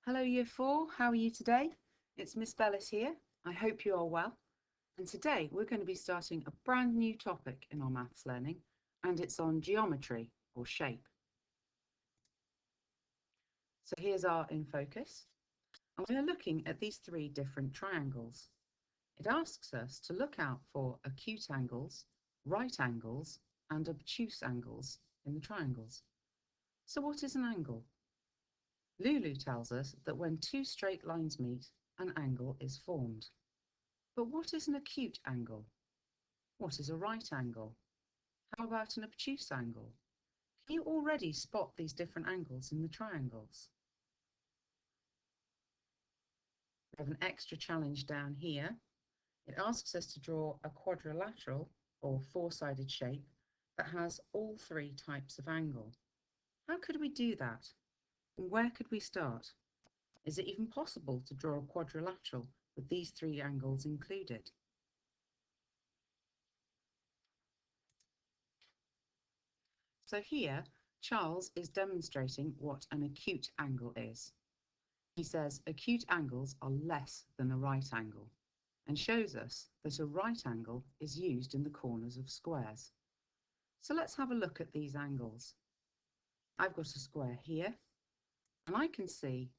Hello Year 4, how are you today? It's Miss Bellis here. I hope you are well. And today we're going to be starting a brand new topic in our maths learning, and it's on geometry or shape. So here's our InFocus, and we are looking at these three different triangles. It asks us to look out for acute angles, right angles, and obtuse angles in the triangles. So what is an angle? Lulu tells us that when two straight lines meet, an angle is formed. But what is an acute angle? What is a right angle? How about an obtuse angle? Can you already spot these different angles in the triangles? We have an extra challenge down here. It asks us to draw a quadrilateral or four-sided shape that has all three types of angle. How could we do that? And where could we start? Is it even possible to draw a quadrilateral with these three angles included? So here, Charles is demonstrating what an acute angle is. He says acute angles are less than a right angle and shows us that a right angle is used in the corners of squares. So let's have a look at these angles. I've got a square here, and I can see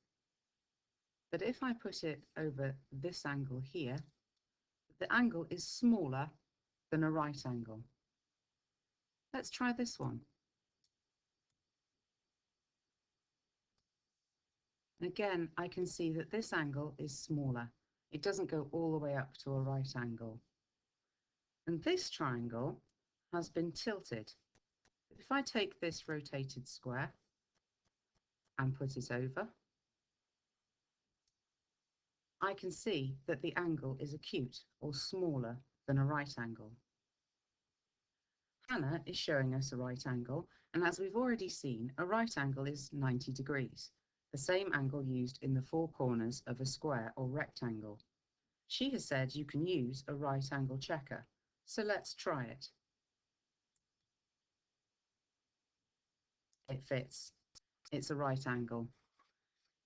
that if I put it over this angle here, the angle is smaller than a right angle. Let's try this one. Again, I can see that this angle is smaller. It doesn't go all the way up to a right angle. And this triangle has been tilted. If I take this rotated square and put it over, I can see that the angle is acute or smaller than a right angle. Hannah is showing us a right angle, and as we've already seen, a right angle is 90 degrees, the same angle used in the four corners of a square or rectangle. She has said you can use a right angle checker, so let's try it. It fits. It's a right angle.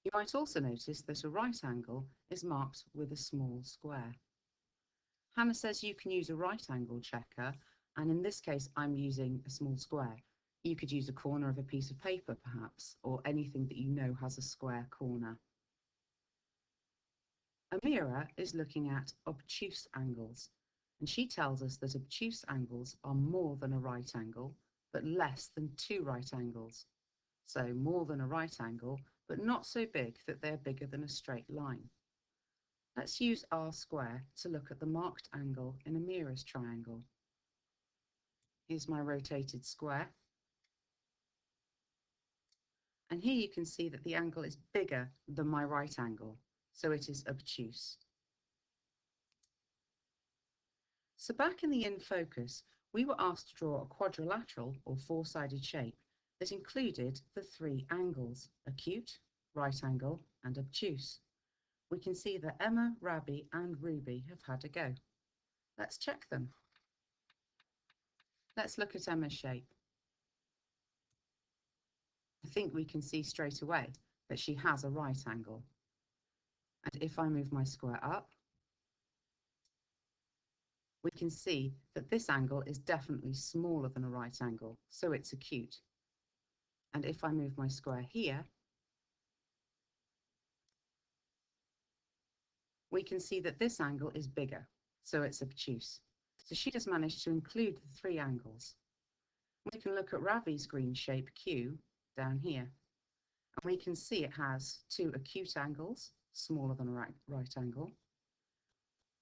You might also notice that a right angle is marked with a small square. Hannah says you can use a right angle checker, and in this case I'm using a small square. You could use a corner of a piece of paper perhaps, or anything that you know has a square corner. Amira is looking at obtuse angles, and she tells us that obtuse angles are more than a right angle, but less than two right angles. So more than a right angle, but not so big that they're bigger than a straight line. Let's use R square to look at the marked angle in Amira's triangle. Here's my rotated square. And here you can see that the angle is bigger than my right angle, so it is obtuse. So back in the InFocus, we were asked to draw a quadrilateral or four-sided shape that included the three angles, acute, right angle, and obtuse. We can see that Emma, Rabbi, and Ruby have had a go. Let's check them. Let's look at Emma's shape. I think we can see straight away that she has a right angle. And if I move my square up, we can see that this angle is definitely smaller than a right angle, so it's acute. And if I move my square here, we can see that this angle is bigger, so it's obtuse. So she has managed to include the three angles. We can look at Ravi's green shape Q down here, and we can see it has two acute angles, smaller than a right angle,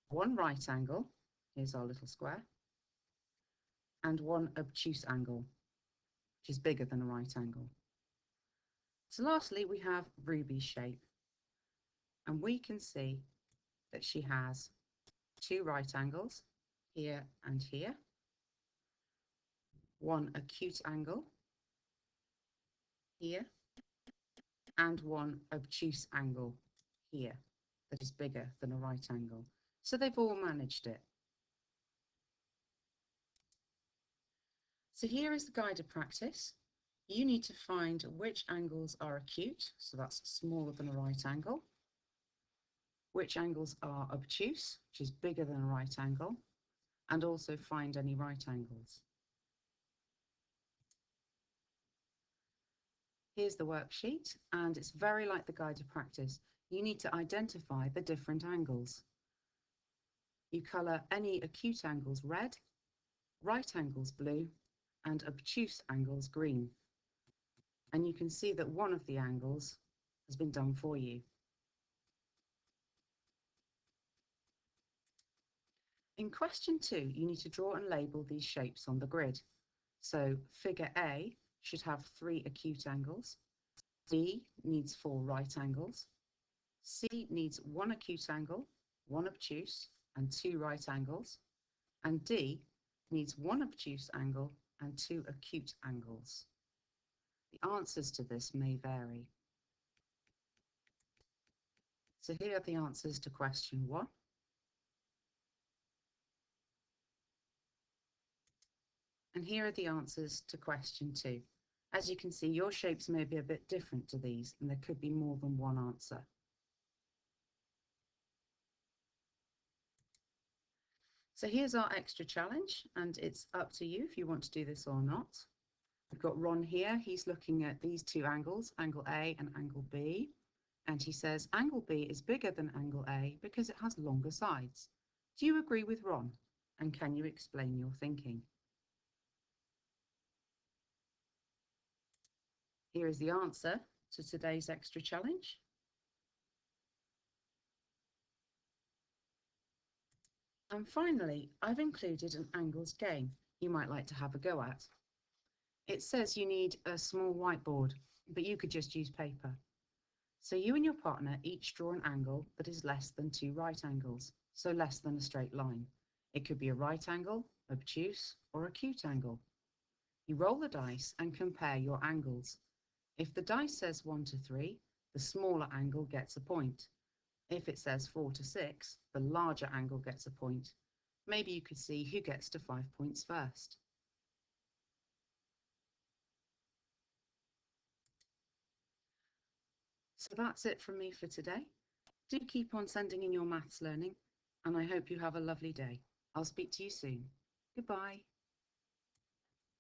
one right angle, here's our little square, and one obtuse angle, which is bigger than a right angle. So lastly, we have Ruby's shape, and we can see that she has two right angles, here and here, one acute angle, here, and one obtuse angle, here, that is bigger than a right angle. So they've all managed it. So here is the guided practice. You need to find which angles are acute, so that's smaller than a right angle, which angles are obtuse, which is bigger than a right angle, and also find any right angles. Here's the worksheet, and it's very like the guide to practice. You need to identify the different angles. You colour any acute angles red, right angles blue, and obtuse angles green. And you can see that one of the angles has been done for you. In question 2, you need to draw and label these shapes on the grid. So figure A should have 3 acute angles, B needs 4 right angles, C needs 1 acute angle, 1 obtuse, and 2 right angles, and D needs 1 obtuse angle and 2 acute angles. The answers to this may vary. So here are the answers to question 1. And here are the answers to question 2. As you can see, your shapes may be a bit different to these, and there could be more than one answer. So here's our extra challenge, and it's up to you if you want to do this or not. We've got Ron here. He's looking at these 2 angles, angle A and angle B. And he says angle B is bigger than angle A because it has longer sides. Do you agree with Ron? And can you explain your thinking? Here is the answer to today's extra challenge. And finally, I've included an angles game you might like to have a go at. It says you need a small whiteboard, but you could just use paper. So you and your partner each draw an angle that is less than 2 right angles, so less than a straight line. It could be a right angle, obtuse, or acute angle. You roll the dice and compare your angles. If the dice says 1 to 3, the smaller angle gets a point. If it says 4 to 6, the larger angle gets a point. Maybe you could see who gets to 5 points first. So that's it from me for today. Do keep on sending in your maths learning, and I hope you have a lovely day. I'll speak to you soon. Goodbye.